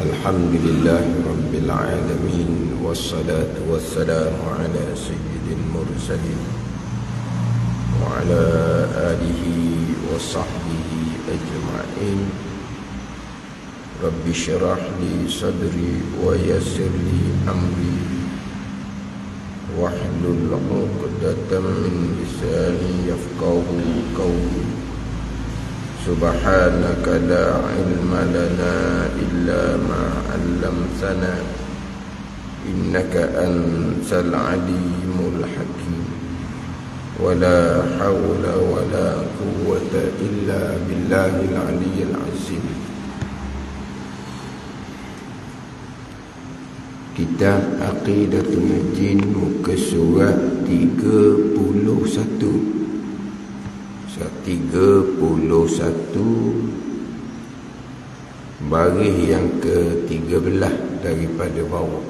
Alhamdulillahi Rabbil Alamin. Wassalatu wassalamu ala sayyidil mursalin wa ala alihi wa sahbihi ajma'in. Rabbi syrah li sadri wa yassir li amri wahlul 'uqdatam min lisani yafqahu qawli. Subhanaka la ilma lana illa ma 'allamtana innaka antal alimul hakim. Wala hawla wala quwwata illa billahil aliyyil azim. Kitab Aqidatul Jin, muka surat 31. 31 baris yang ke-13 daripada bawah.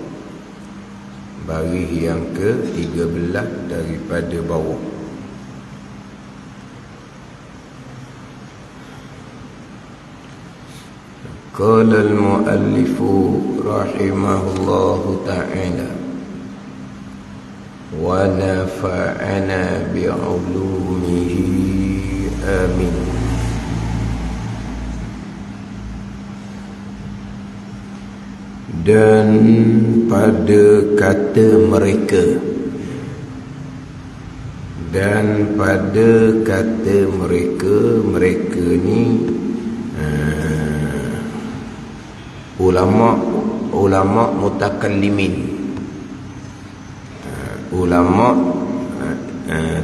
Baris yang ke-13 daripada bawah. Qala al-muallif rahimahullahu ta'ala wa nafa'ana bi'ulumihi amin. Dan pada kata mereka, mereka ni ulama mutakallimin, ulama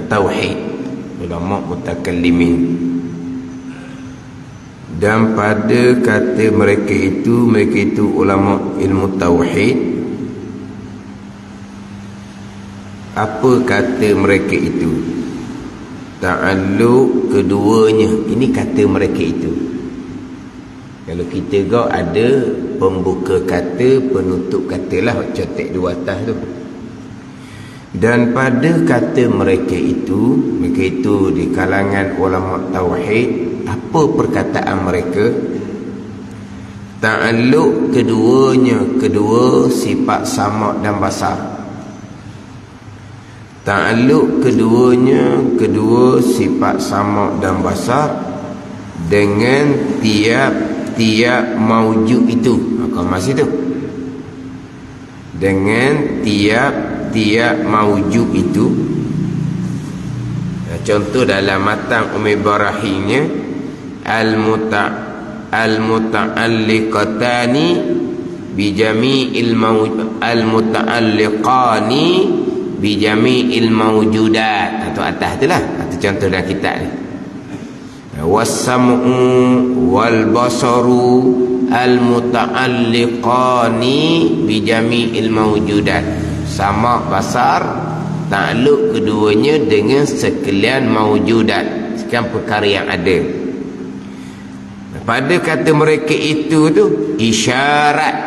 tauhid, ulama mutakallimin. Dan pada kata mereka itu ulama ilmu tauhid. Apa kata mereka itu? Ta'alluq keduanya. Ini kata mereka itu. Kalau kita ada pembuka kata, penutup katalah, macam tek dua atas tu. Dan pada kata mereka itu di kalangan ulama tauhid, apa perkataan mereka? Ta'alluq keduanya, kedua sifat sama dan basar. Ta'alluq keduanya, kedua sifat sama dan basar dengan tiap maujud itu. Kau masih tu? Dengan tiap maujud itu. Contoh dalam matan Ibarahimnya, al-muta'alliqatani bijami'il al-muta'alliqani bijami'il mawjudat. Atau atas itulah. Itu contoh dalam kitab ni. Was-sam'u wal-basaru al-muta'alliqani bijami'il mawjudat. Sama basar, ta'alluq keduanya dengan sekalian mawjudat, sekalian perkara yang ada. Pada kata mereka itu isyarat.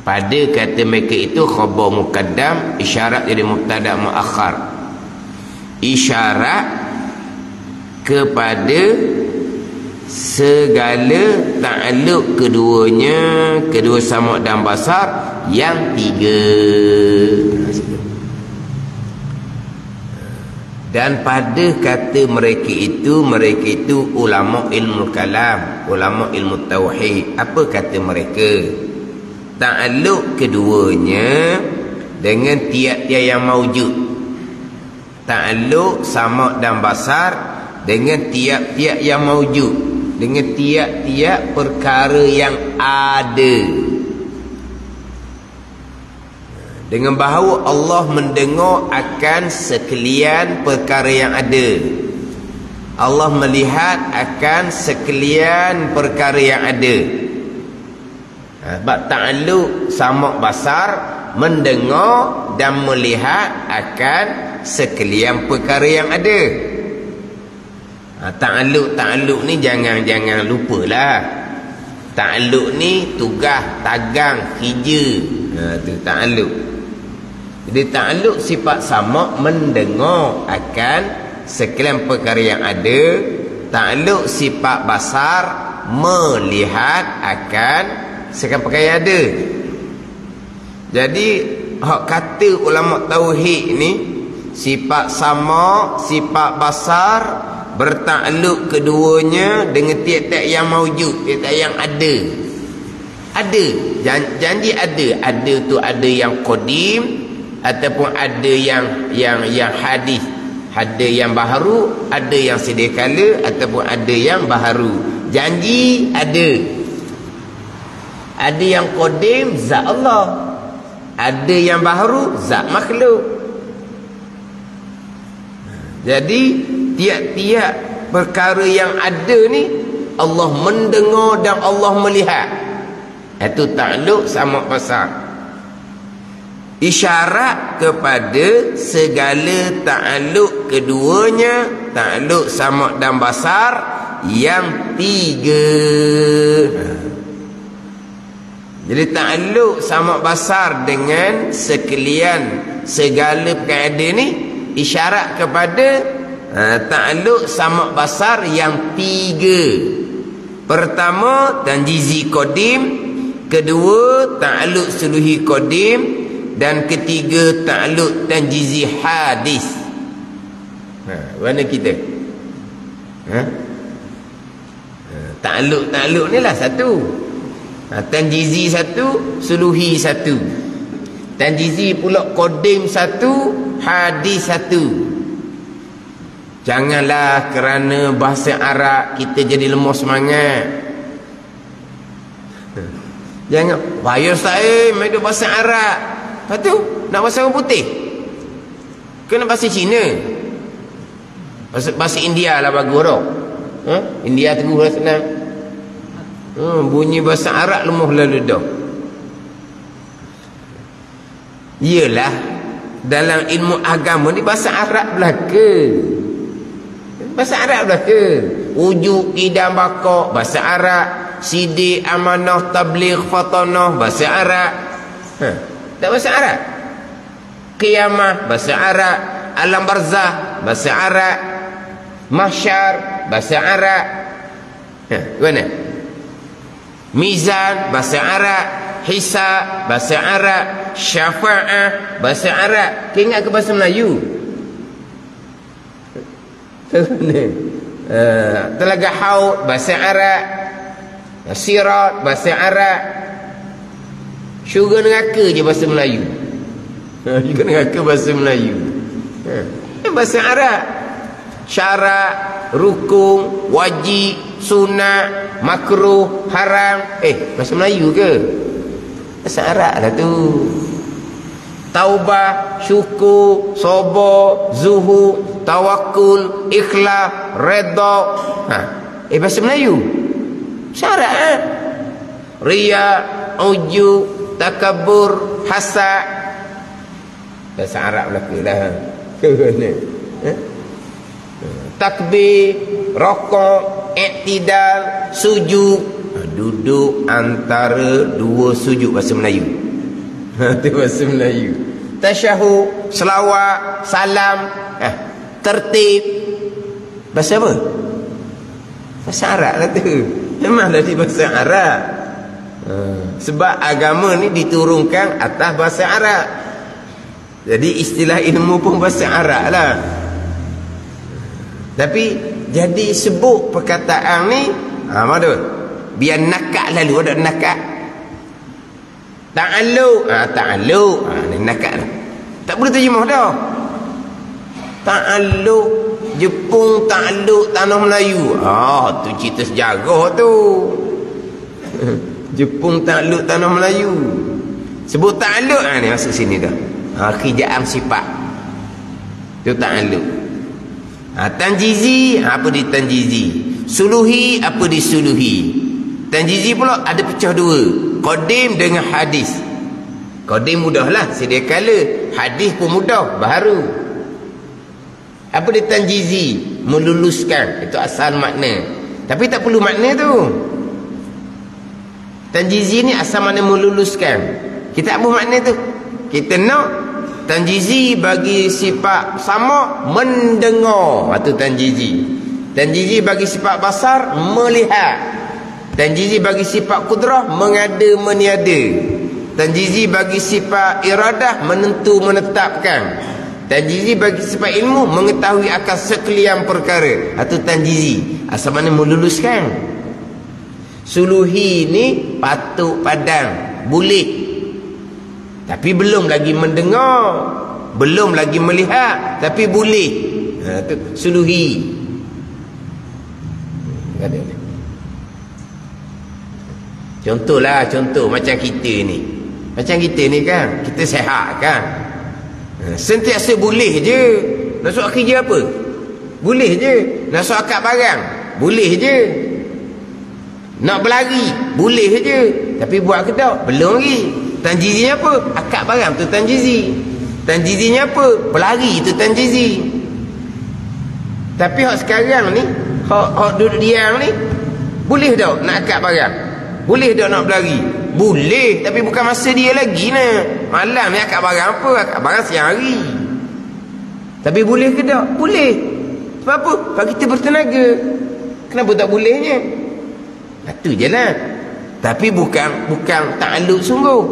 Pada kata mereka itu khabar muqaddam, isyarat jadi mubtada muakhar. Isyarat kepada segala ta'alluq keduanya, kedua sama dan basar yang tiga. Dan pada kata mereka itu ulama ilmu kalam, ulama ilmu tauhid. Apa kata mereka? Ta'alluq keduanya dengan tiap-tiap yang maujud. Ta'alluq sama dan basar dengan tiap-tiap yang maujud, dengan tiap-tiap perkara yang ada. Dengan bahawa Allah mendengar akan sekalian perkara yang ada. Allah melihat akan sekalian perkara yang ada. Sebab ta'alluq sama basar, mendengar dan melihat akan sekalian perkara yang ada. Ta'alluq ni jangan lupalah. Ta'alluq ni tugas, tagang, kerja. Itu ta'alluq. Jadi ta'alluq sifat sama, mendengar akan sekalian perkara yang ada. Ta'alluq sifat basar, melihat akan sekarang pakai ada. Jadi hak kata ulama tauhid ni, sifat sama, sifat basar bertakluk keduanya dengan tiap-tiap yang maujud, tiap-tiap yang ada. Ada, janji ada. Ada tu ada yang qadim ataupun ada yang hadis. Ada yang baharu, ada yang sedia kala ataupun ada yang baharu. Janji ada. Ada yang qadim zat Allah. Ada yang baharu zat makhluk. Jadi tiap-tiap perkara yang ada ni Allah mendengar dan Allah melihat. Itu takluk sama basar. Isyarat kepada segala takluk keduanya, takluk sama dan basar yang tiga. Jadi takluk sama basar dengan sekalian segala perkara ni isyarat kepada takluk sama basar yang tiga. Pertama tanjizi qadim, kedua takluk suluhi qadim, dan ketiga takluk tanjizi hadis. Mana kita? Takluk ni lah satu. Tanjizi satu, suluhi satu. Tanjizi pula qadim satu, hadis satu. Janganlah kerana bahasa Arab kita jadi lemah semangat. Jangan bahaya saya main bahasa Arab. Lepas tu nak bahasa orang putih, kena bahasa Cina, bahasa India lah bagus dah. India teguh lah senang. Bunyi bahasa Arab lemah lalu dah. Yelah, dalam ilmu agama ni bahasa Arab belaka. Bahasa Arab belaka. Ujuk idam bakok bahasa Arab. Sidik amanah tabligh fatanah bahasa Arab. Tak bahasa Arab. Qiyamah bahasa Arab. Alam barzah bahasa Arab. Mahsyar bahasa Arab. Mana? Mizan bahasa Arab. Hisab bahasa Arab. Syafa'ah bahasa Arab. Kau ingat ke bahasa Melayu? Telaga Haud bahasa Arab. Sirat bahasa Arab. Syurga neraka je bahasa Melayu. Syurga neraka bahasa Melayu. Bahasa Arab. Syarat, rukun, wajib, sunat, makruh, haram. Bahasa Melayu ke? Bahasa Arab lah tu. Taubah, syukur, sabar, zuhud, tawakul, ikhlas, redha. Bahasa Melayu. Syarat. Riya, ujub, takabur, hasad. Bahasa Arab belaka lah. Takbir, rokok, iktidal, sujud. Duduk antara dua sujud bahasa Melayu. Itu bahasa Melayu. Tasyahud, selawat, salam, tertib. Bahasa apa? Bahasa Arab lah tu. Memanglah di bahasa Arab. Sebab agama ni diturunkan atas bahasa Arab. Jadi istilah ilmu pun bahasa Arab lah. Tapi jadi sebut perkataan ni mana? Biar nakak lalu ada nakak. Ta'alluq. Ta'alluq. Ni nakak lah. Tak boleh terjemah dah. Ta'alluq Jepun, ta'alluq tanah Melayu. Tu cerita sejarah tu. Jepun ta'alluq tanah Melayu. Sebut ta'alluq ni masuk sini dah. Khija'am sifat. Tu ta'alluq. Tanjizi, apa di tanjizi? Suluhi, apa di suluhi? Tanjizi pula ada pecah dua. Qadim dengan hadis. Qadim mudahlah, sedia kala. Hadis pun mudah, baharu. Apa dia tanjizi? Meluluskan. Itu asal makna. Tapi tak perlu makna tu. Tanjizi ni asal makna meluluskan. Kita apa makna tu? Kita nak tanjizi bagi sifat sama mendengar. Itu tanjizi. Tanjizi bagi sifat basar melihat. Tanjizi bagi sifat kudrah, mengada meniada. Tanjizi bagi sifat iradah, menentu menetapkan. Tanjizi bagi sifat ilmu, mengetahui akan sekalian perkara. Itu tanjizi, asal mana meluluskan. Suluhi ni patuk padang, boleh, tapi belum lagi mendengar, belum lagi melihat, tapi boleh. Itu suluhi. Ada. Contoh macam kita ni. Macam kita ni kan, kita sihat kan. Sentiasa boleh je. Nak suruh kerja apa? Boleh je. Nak suruh akad barang? Boleh je. Nak berlari? Boleh je. Tapi buat ke tak? Belum lagi. Tanjizinya apa? Akad barang tu tanjizi. Tanjizinya apa? Berlari tu tanjizi. Tapi hak sekarang ni, hak duduk diam ni, boleh tak nak akad barang? Boleh tak nak berlari? Boleh, tapi bukan masa dia lagi nak. Malam ni akad barang apa? Akad barang siang hari. Tapi boleh ke tak? Boleh. Sebab apa? Sebab kita bertenaga. Kenapa tak bolehnya? Itu je lah. Tapi bukan ta'aluk sungguh.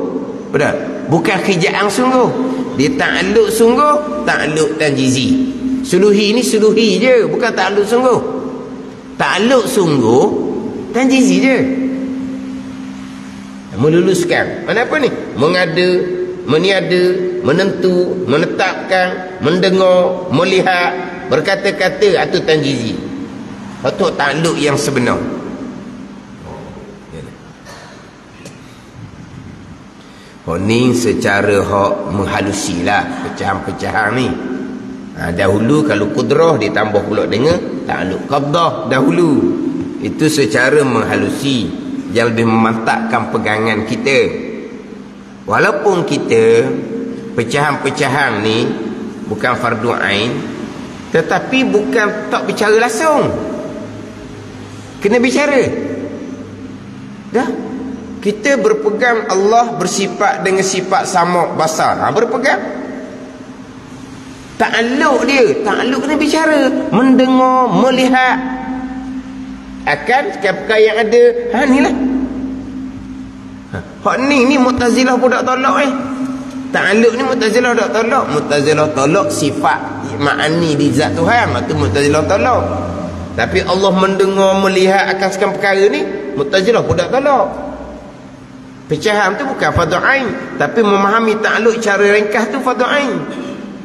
Betul? Bukan kerjaan sungguh. Dia ta'aluk sungguh, ta'aluk tanjizi. Suluhi ni suluhi je, bukan ta'aluk sungguh. Ta'aluk sungguh, tanjizi je. Meluluskan. Mana apa ni? Mengada, meniada, menentu, menetapkan, mendengar, melihat, berkata-kata, itu tanjizi. Itu ta'aluk yang sebenar. Ni secara menghalusi lah pecahan-pecahan ni. Dahulu kalau kudrah ditambah pula dengan ta'aluk qabdah dahulu. Itu secara menghalusi yang lebih memantapkan pegangan kita. Walaupun kita pecahan-pecahan ni bukan fardu ain, tetapi bukan tak bicara langsung, kena bicara dah. Kita berpegang Allah bersifat dengan sifat sama basar, berpegang. Ta'aluk dia, ta'aluk kena bicara, mendengar, melihat akan perkara yang ada. Ni lah. Hak ni Mu'tazilah pun tak tolak Ta'aluk ni Mu'tazilah tak tolak. Mu'tazilah tolak sifat ma'ani di zat Tuhan, itu Mu'tazilah tolak. Tapi Allah mendengar, melihat akan sekian perkara ni, Mu'tazilah pun tak tolak. Pecahan tu bukan fardu ain, tapi memahami ta'aluk cara ringkas tu fardu ain.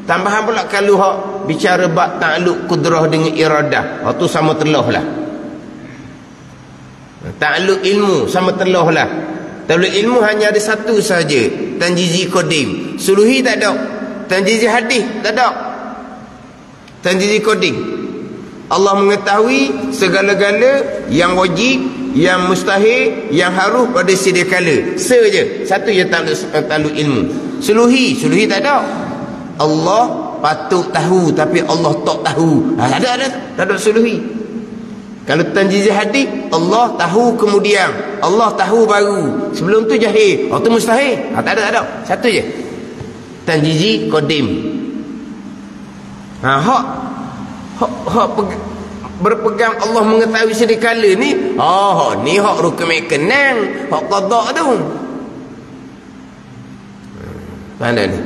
Tambahan pula kalau hak bicara bab ta'aluk kudrah dengan iradah, tu sama telah lah. Ta'aluk ilmu sama telah lah. Ta'aluk ilmu hanya ada satu saja, tanjizi qadim. Suluhi tak ada, tanjizi hadis tak ada, tanjizi qadim. Allah mengetahui segala-gala yang wajib, yang mustahil, yang harus pada sedia kala. Saja satu je ta'aluk ilmu. Suluhi tak ada. Allah patut tahu, tapi Allah tak tahu. Tak ada suluhi. Kalau tanjizi hadis, Allah tahu kemudian, Allah tahu baru, sebelum tu jahil. Tu mustahil. Tak ada. Satu je, tanjizi qadim. Hak berpegang Allah mengetahui sedia kala ni, ni hak rukun kenang, hak qada tu. Mana ni?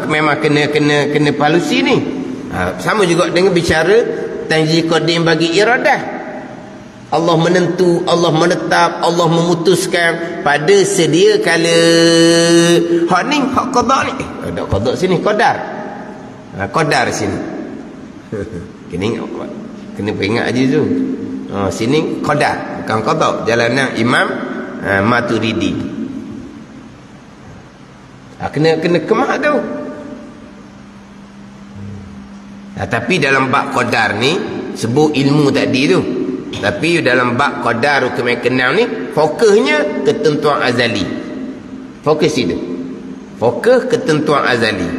Memang kena palusi ni. Sama juga dengan bicara tanjiz qadim bagi iradah. Allah menentu, Allah menetap, Allah memutuskan pada sedia kala. Hak ni hak qada ni. Ada qada sini, qadar. Qadar sini. Kena peringat aja tu. Sini qadar, bukan qada. Jalanan Imam Maturidi. Kena kemak tu. Tapi dalam bab qadar ni sebut ilmu tadi tu. Tapi dalam bab qadar hukum kenal ni fokusnya ketentuan azali. Fokus itu. Fokus ketentuan azali.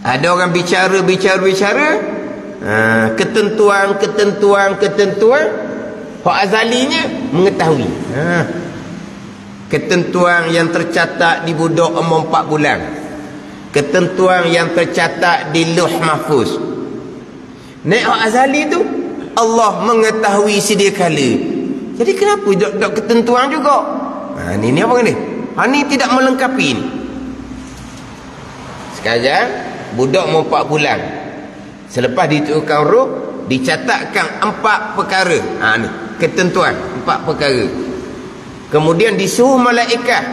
Ada orang bicara ketentuan hak azalinya mengetahui. Ketentuan yang tercatat di budak umur 4 bulan, ketentuan yang tercatat di Lauh Mahfuz. Nek hak azali tu Allah mengetahui sedia kala. Jadi kenapa dok ketentuan juga? Ni apa ni? Ni tidak melengkapi ni. Sekarang budak mau 4 bulan. Selepas diturunkan roh, dicatatkan 4 perkara. Ni ketentuan 4 perkara. Kemudian disuruh malaikat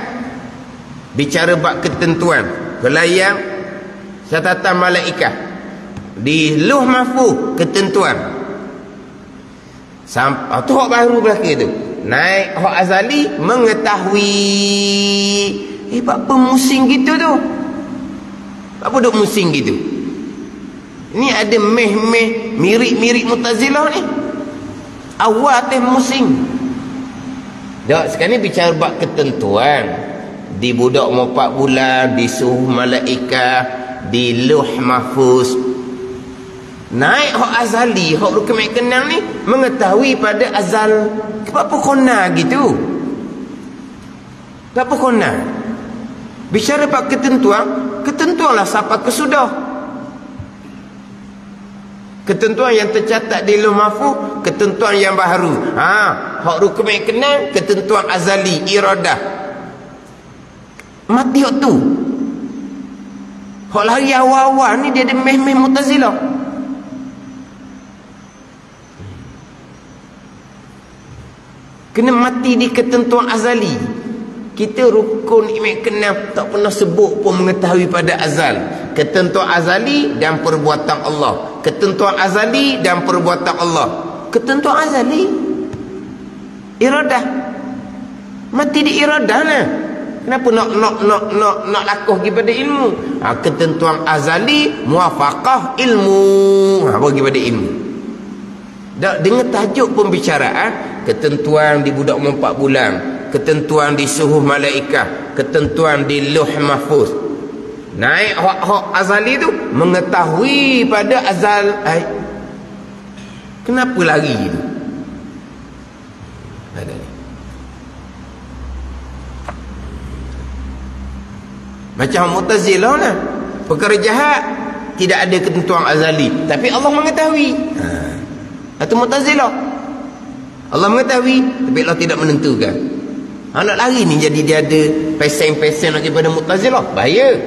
bicara bab ketentuan, kelayang catatan malaikat. Di Lauh Mahfuz ketentuan. Sampai tu hak baru belaka tu. Naik hak azali mengetahui. Apa musing gitu tu? Apa duk musing gitu? Ni ada meh-meh mirip-mirip Mu'tazilah ni. Awal teh musing. Dak sekarang ni bicara bab ketentuan. Di budak umur 4 bulan, disuruh malaikat, di Lauh Mahfuz. Naik hak azali, hak rukun kenang ni mengetahui pada azal. Kenapa kona gitu? Kenapa kona? Bicara bab ketentuan, ketentuanlah sampai kesudah. Ketentuan yang tercatat di Lauh Mahfuz, ketentuan yang baru. Hak rukun kenang, ketentuan azali, iradah. Mati hak tu. Hak lari awal-awal ni dia ada meh-meh Mu'tazilah. Kena mati di ketentuan azali. Kita rukun iman kenal tak pernah sebut pun mengetahui pada azal. Ketentuan azali dan perbuatan Allah. Ketentuan azali dan perbuatan Allah. Ketentuan azali iradah. Mati di iradah lah. Kenapa nak lakuh kepada ilmu? Ketentuan azali muafaqah ilmu. Bagi pada ilmu. Dengan tajuk pembicaraan ketentuan di budak umur 4 bulan, ketentuan di suhu malaikat, ketentuan di Lauh Mahfuz. Naik hak azali tu mengetahui pada azal. Kenapa lari tu? Ada ni. Macam Mu'tazilah lah. Perkara jahat tidak ada ketentuan azali, tapi Allah mengetahui. Atau Mu'tazilah, Allah mengetahui tapi Allah tidak menentukan. Nak lari ni jadi dia ada pesen-pesen daripada Mu'tazilah. Bahaya.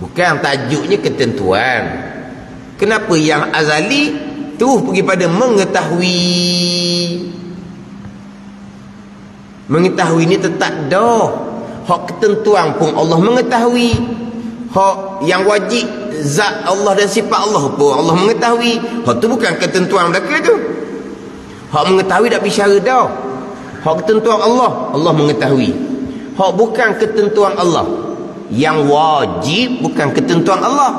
Bukan takjuknya ketentuan. Kenapa yang azali terus pergi pada mengetahui? Mengetahui ni tetap dah. Hak ketentuan pun Allah mengetahui. Hak yang wajib zat Allah dan sifat Allah pun Allah mengetahui. Hak tu bukan ketentuan mereka tu. Hak mengetahui tak bicara dah. Hak ketentuan Allah, Allah mengetahui. Hak bukan ketentuan Allah. Yang wajib bukan ketentuan Allah.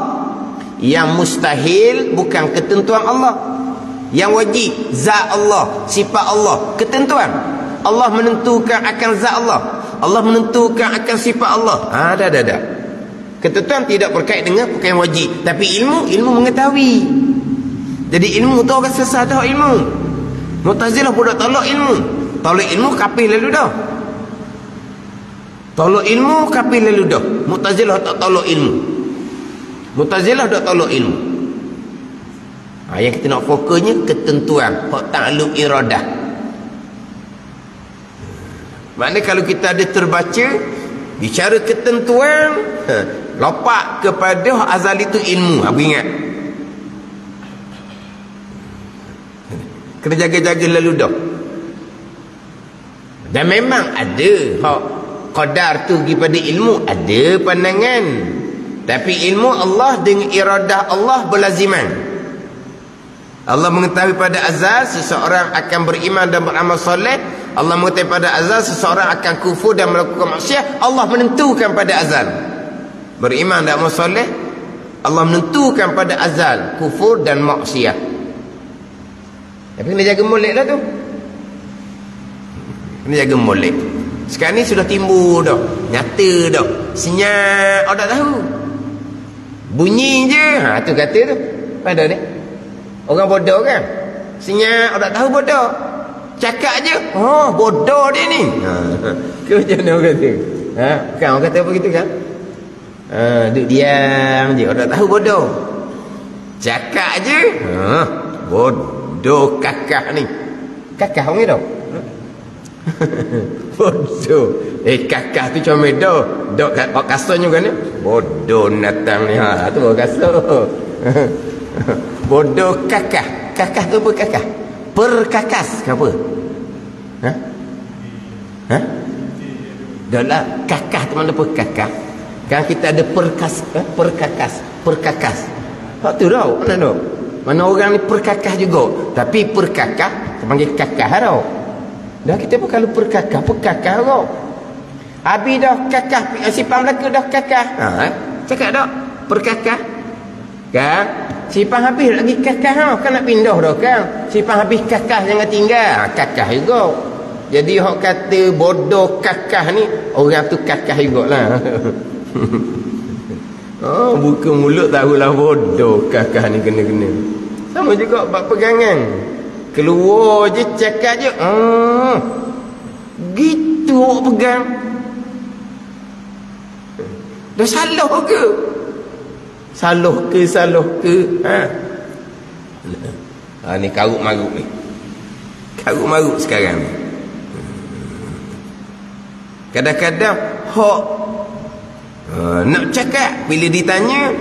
Yang mustahil bukan ketentuan Allah. Yang wajib zat Allah, sifat Allah, ketentuan. Allah menentukan akan zat Allah. Allah menentukan akan sifat Allah. Dah. Ketentuan tidak berkait dengan perkara wajib, tapi ilmu mengetahui. Jadi ilmu tu orang sesat dah ilmu. Mu'tazilah pun dah tolak ilmu. Tolak ilmu kafir lalu dah. Tolak ilmu kafir lalu dah. Mu'tazilah tak tolak ilmu. Mu'tazilah dah tolak ilmu. Yang kita nak fokusnya ketentuan, hak ta'alluq iradah. Maknanya kalau kita ada terbaca bicara ketentuan, lopak kepada hak azali itu ilmu. Ingat. Kena jaga-jaga lalu dah. Dan memang ada hak qadar tu pergi pada ilmu, ada pandangan. Tapi ilmu Allah dengan iradah Allah berlaziman. Allah mengetahui pada azal seseorang akan beriman dan beramal soleh. Allah mengetahui pada azal seseorang akan kufur dan melakukan maksiat. Allah menentukan pada azal beriman dan beramal soleh. Allah menentukan pada azal kufur dan maksiat. Tapi kena jaga molek lah tu. Kena jaga molek. Sekarang ni sudah timbul dah, nyata dah, senyap. Awak tak tahu, bunyi je. Tu kata tu pada ni orang bodoh kan, senyap. Awak tak tahu bodoh, cakap je. Bodoh dia ni. Ke macam mana orang kata? Kan orang kata apa gitu kan? Duduk diam je. Awak tak tahu bodoh, cakap je. bodoh kakah ni. Kakah orang ni dah. Bodoh. Kakah tu comel dah. Dok kat kasarnya kan ni. Bodoh natang ni. Ha, tu kasar. Bodoh kakah. Kakah tu apa kakah? Perkakas ke apa? Ha? Ha? Dah lah. Kakah tu mana perkakah? Kan kita ada perkakas. Hak tu tau. Mana tu? Mana orang ni perkakah juga. Tapi perkakah panggil kakah tau. Dah kita pun kalau perkakah tau. Habis dah kakah sifat Melaka dah kakah. Ha, cakap dah perkakah. Kan? Sifat habis lagi kakah tau. Kan nak pindah dah kan. Sifat habis kakah jangan tinggal. Ha, kakah juga. Jadi hak kata bodoh kakah ni, orang tu kakah jugalah. Oh, buka mulut tahulah bodoh kakah ni kena-kena. Sama juga bab pegangan. Keluar je cakap je. Gitu awak pegang. Dah salah ke? Salah ke? Ha, ni karut marut ni. Karut marut sekarang ni. Kadang-kadang hak nak cakap bila ditanya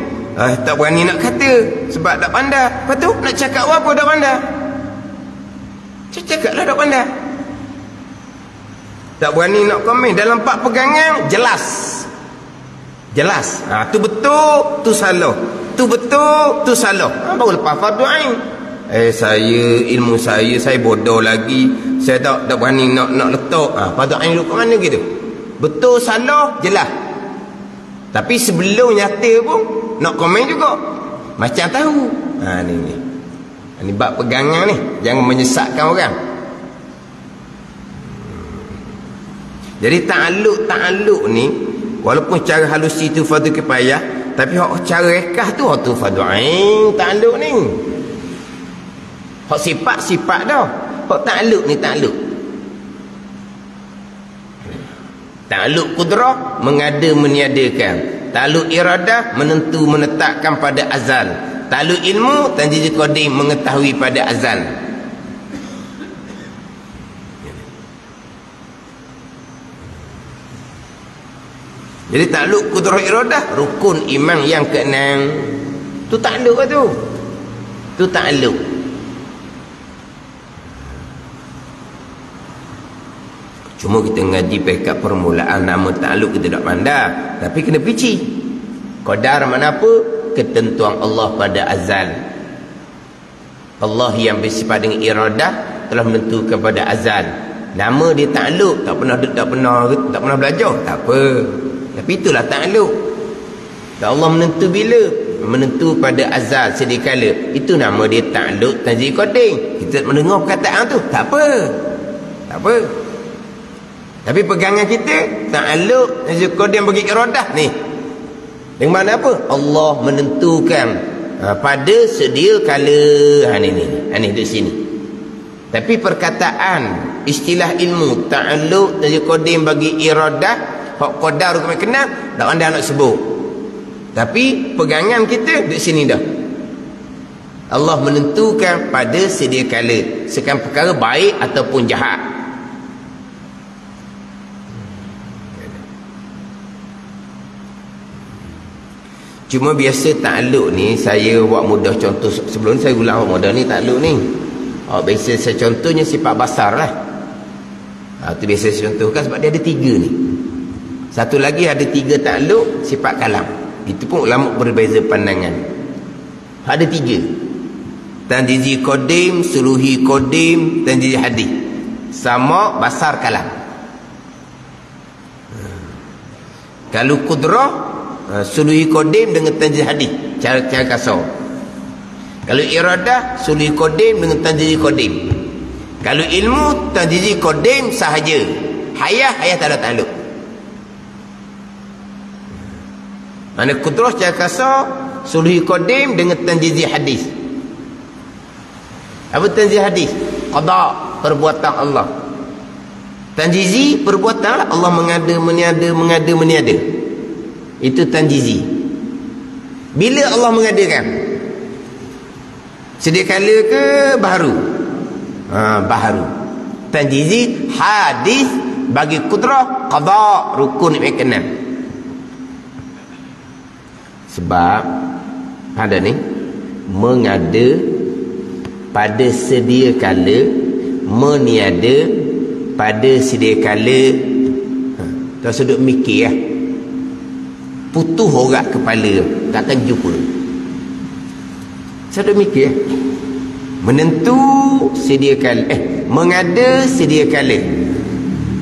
tak berani nak kata sebab tak pandai. Lepas tu nak cakap apa tak pandai. Cakaplah tak pandai. Tak berani nak komen. Dalam bab pegangan jelas. Tu betul, tu salah. Tu betul, tu salah. Baru lepas fardu ain. Ilmu saya bodoh lagi. Saya tak berani nak letak. Fardu ain duduk kat mana gitu. Betul salah jelas. Tapi sebelum nyata pun nak komen juga. Macam tahu. Ni bab pegangan ni. Jangan menyesatkan orang. Jadi ta'alluq ni walaupun cara halusi tu fardu kifayah, tapi cara rekah tu tu fardu ain ta'alluq ni. Hak sifat dah. Hak ta'alluq ni ta'alluq. Ta'alluq kudrah mengada meniadakan. Ta'alluq iradah menentu menetapkan pada azal. Ta'alluq ilmu tanjizul qadim mengetahui pada azal. Jadi ta'alluq kudrah iradah rukun iman yang keenam. Tu ta'alluq tu. Tu ta'alluq. Cuma kita ngaji pekat permulaan nama ta'alluq kita tak pandai. Tapi kena pici. Qadar mana apa? Ketentuan Allah pada azal. Allah yang bersifat dengan iradah telah menentukan pada azal. Nama dia ta'alluq. Tak pernah belajar. Tak apa. Tapi itulah ta'alluq. Dan Allah menentu bila? Menentu pada azal sedia kala. Itu nama dia ta'alluq tanzil qadim. Kita mendengar perkataan tu. Tak apa. Tapi pegangan kita ta'alluq tanzil qadim bagi iradah ni. Dengan mana apa? Allah menentukan pada sedia kala. Ni di sini. Tapi perkataan istilah ilmu ta'alluq tanzil qadim bagi iradah hak qadar kami kenal tak pandai nak sebut. Tapi pegangan kita di sini dah. Allah menentukan pada sedia kala sekan perkara baik ataupun jahat. Cuma biasa ta'alluq ni saya buat mudah contoh. Sebelum ni saya ulang buat mudah ni ta'alluq ni. Biasa saya contohnya sifat basar lah. Itu biasa saya contohkan sebab dia ada 3 ni. Satu lagi ada 3 ta'alluq sifat kalam. Itu pun ulama berbeza pandangan. Ada 3. Tanjizi qadim, suluhi qadim, tanjizi hadis. Sama basar kalam. Kalau kudrah suluhi qadim dengan tanjiz hadis cara kasar. Kalau iradah suluhi qadim dengan tanjiz qadim. Kalau ilmu tanjiz qadim sahaja. Hayah tak ada ta'alluq. Mana kudrah cara kasar suluhi qadim dengan tanjiz hadis. Apa tanjiz hadis? Qada, perbuatan Allah. Tanjizi perbuatan Allah mengada meniada. Itu tanjizi. Bila Allah mengadakan? Sedia kala ke baharu? Baharu. Tanjizi hadis bagi kudrah qada rukun keenam. Sebab ada ni mengada pada sedia kala, meniada pada sedia kala. Tak sedut mikir lah. Putuh orang kepala, takkan jumpa. Sedut mikir. Menentu sedia kala, mengada sedia kala.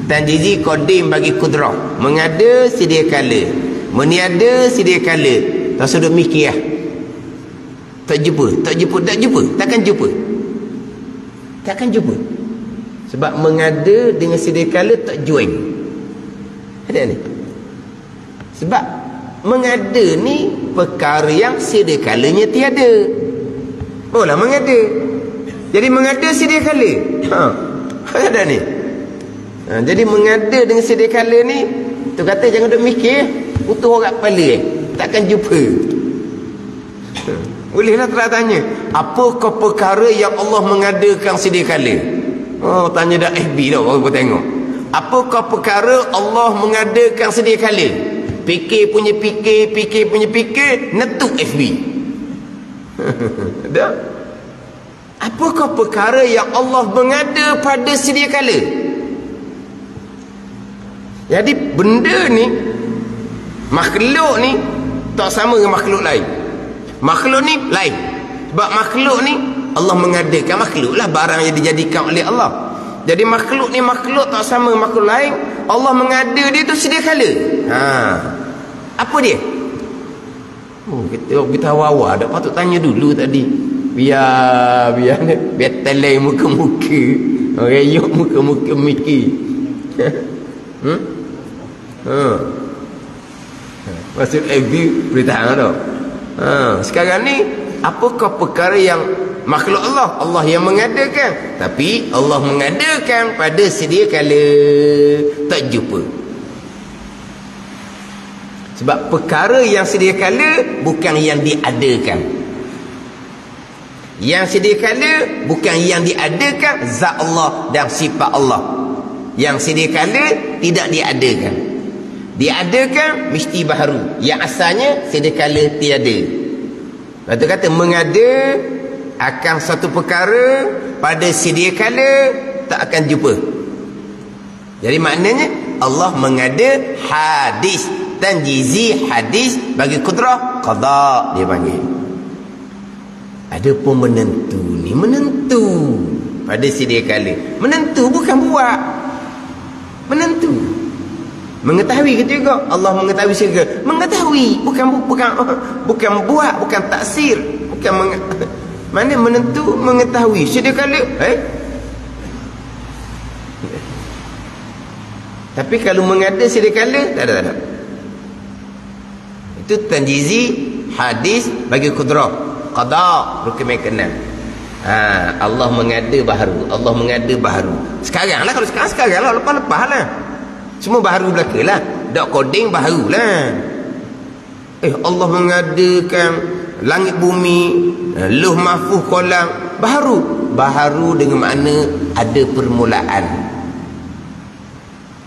Tanjizi qadim bagi kudrah, mengada sedia kala, meniada sedia kala. Tak sedut mikir lah. Tak jumpa, takkan jumpa. Takkan jumpa. Sebab mengada dengan sedia kala tak join. Ada ni. Sebab mengada ni perkara yang sedia kalanya tiada. Lah mengada. Jadi mengada sedia kala. Ada ni. Jadi mengada dengan sedia kala ni, tu kata jangan duk mikir, putus orang kepala takkan jumpa. Bolehlah telah tanya, apakah perkara yang Allah mengadakan sedia kala? Tanya dah FB dah baru tengok. Apakah perkara Allah mengadakan sedia kala? Fikir punya fikir, netuk FB. Dah. Apakah perkara yang Allah mengada pada sedia kala? Jadi benda ni, makhluk ni tak sama dengan makhluk lain. Makhluk ni lain. Sebab makhluk ni Allah mengadakan, makhluk lah barang yang dijadikan oleh Allah. Jadi makhluk ni makhluk tak sama dengan makhluk lain. Allah mengada dia tu sedia kala. Apa dia? Kita awal-awal dah patut tanya dulu tadi. Biar telai muka-muka, reyuk muka-muka mikir. Maksud FB beritahu dah. Sekarang ni apakah perkara yang makhluk Allah yang mengadakan, tapi Allah mengadakan pada sedia kala tak jumpa. Sebab perkara yang sedia kala bukan yang diadakan. Yang sedia kala bukan yang diadakan zat Allah dan sifat Allah. Yang sedia kala tidak diadakan. Diadakan mesti baharu. Yang asalnya sedia kala tiada. Lepas tu kata mengada akan satu perkara pada sedia kala tak akan jumpa. Jadi maknanya Allah mengada hadis, tanjizi hadis bagi kudrah qada dia panggil. Ada pun menentu ni, menentu pada sedia kala. Menentu bukan buat. Menentu. Mengetahui ke juga Allah mengetahui segala. Mengetahui bukan buat, bukan taksir, bukan mana menentu mengetahui sedia kala. Tapi kalau mengada sedia kala tak ada. Itu tanjizi hadis bagi kudrah qada rukun keenam. Allah mengada baharu, Allah mengada baharu. Sekarang lah, kalau sekarang lah, lepas lah. Semua baharu belaka lah. Dak koding baharu lah. Allah mengadakan langit bumi, lauh mahfuz kolam, baharu. Baharu dengan makna ada permulaan.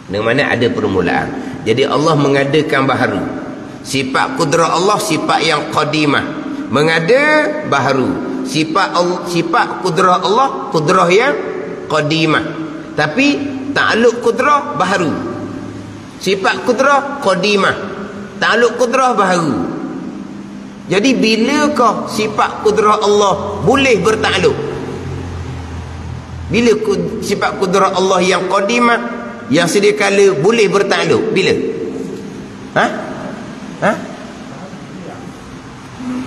Dengan mana ada permulaan. Jadi Allah mengadakan baharu. Sifat kudrah Allah sifat yang qadimah. Mengada baharu. Sifat kudrah Allah kudrah yang qadimah. Tapi takluk kudrah baharu. Sifat kudrah qadimah. Takluk kudrah baharu. Jadi bilakah sifat kudrah Allah boleh bertakluk? Bila sifat kudrah Allah yang qadimah, yang sedia kala boleh bertakluk? Bila?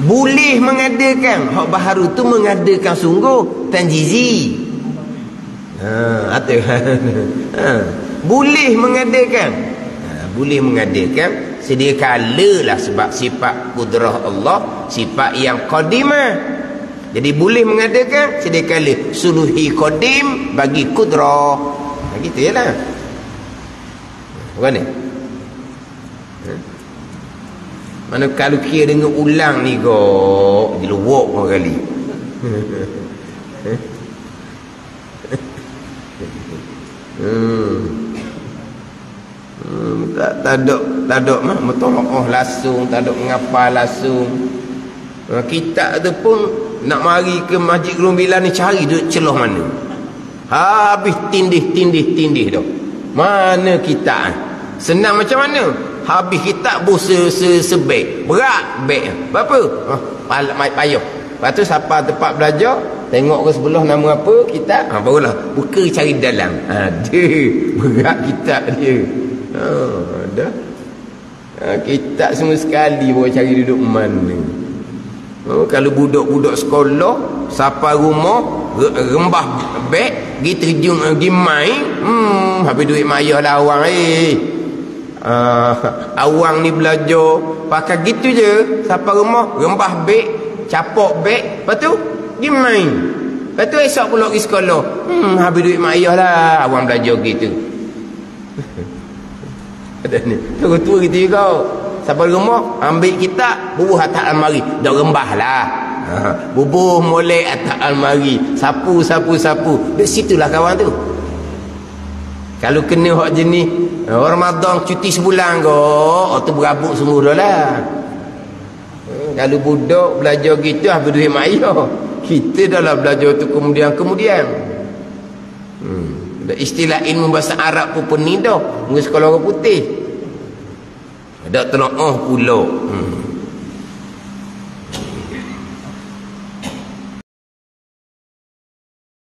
Boleh mengadakan. Hak baharu tu mengadakan sungguh tanjizi. Boleh mengadakan. Boleh mengadakan sedia kala lah, sebab sifat kudrah Allah sifat yang qadimah. Jadi boleh mengadakan sedia kala. Suluhi qadim bagi kudrah. Begitu je lah. Bukan ni? Mana kalau kira dengan ulang ni kok diluwak kali. Tak ada mah metolong langsung, tak ada ngapa langsung. Kita tu pun nak mari ke Masjid Gerombilan ni cari duduk celah mana. Habis tindih dah. Mana kita? Senang macam mana? Habis kita sebeg. Berat beg. Berapa? Payah. Lepas tu siapa tempat belajar, tengok ke sebelah nama apa kita, barulah buka cari dalam. Ada berat kita dia. Dah. Kita semua sekali baru cari duduk mana. Kalau budak-budak sekolah sampai rumah rembah beg pergi terjun pergi main, habis duit mayah lah awang awang ni belajar pakai gitu je sampai rumah rembah beg, capok beg, lepas tu pergi main, lepas tu esok pula pergi sekolah, habis duit mayah lah awang belajar gitu. Ada ni tua gitu juga. Sampai rumah ambil kitab, bubuh atas almari, dah rembah lah. Bubuh molek atas almari, sapu. Di situlah kawan tu. Kalau kena hak jenis Ramadan cuti sebulan kau, tu berabuk semua dah lah. Kalau budak belajar gitu habis duit mayah. Kita dah lah belajar tu kemudian. Istilah ilmu bahasa Arab pun pening dah. Mungkin sekolah orang putih. Dak tengok pula.